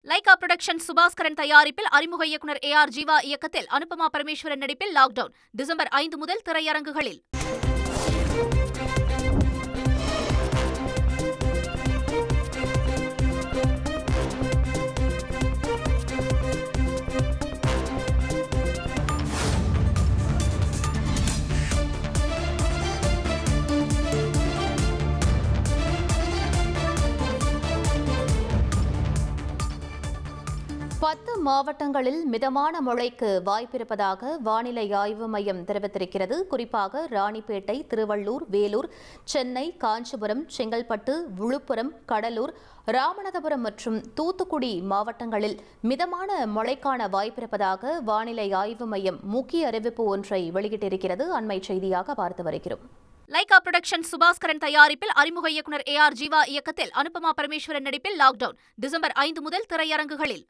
Lyca production Subaskaran தயாரிப்பில் அறிமுக இயக்குனர் AR ஜீவா இயக்கத்தில் அனுபமா பரமேஸ்வரன் நடிப்பில் லாக்டவுன் டிசம்பர் 5 முதல் திரையரங்குகளில். பத்து மாவட்டங்களில் மிதமான மழைக்கு வாய்ப்பிருப்பதாக வானிலை ஆய்வு மையம் தெரிவித்திருக்கிறது. குறிப்பாக ராணிப்பேட்டை, திருவள்ளூர், வேலூர், சென்னை, காஞ்சிபுரம், செங்கல்பட்டு, விழுப்புரம், கடலூர், ராமநாதபுரம் மற்றும் தூத்துக்குடி மாவட்டங்களில் மிதமான மழைக்கான வாய்ப்பிருப்பதாக வானிலை ஆய்வு மையம் முக்கிய அறிவிப்பு ஒன்றை வெளியிட்டிருக்கிறது. அண்மை செய்தியாக பார்த்து வருகிறோம். லைகா புரொடக்ஷன் சுபாஸ்கரன் தயாரிப்பில் அறிமுக இயக்குனர் AR ஜீவா இயக்கத்தில் அனுபமா பரமேஸ்வரன் நடிப்பில் லாக்டவுன் டிசம்பர் 5 முதல் திரையரங்குகளில்.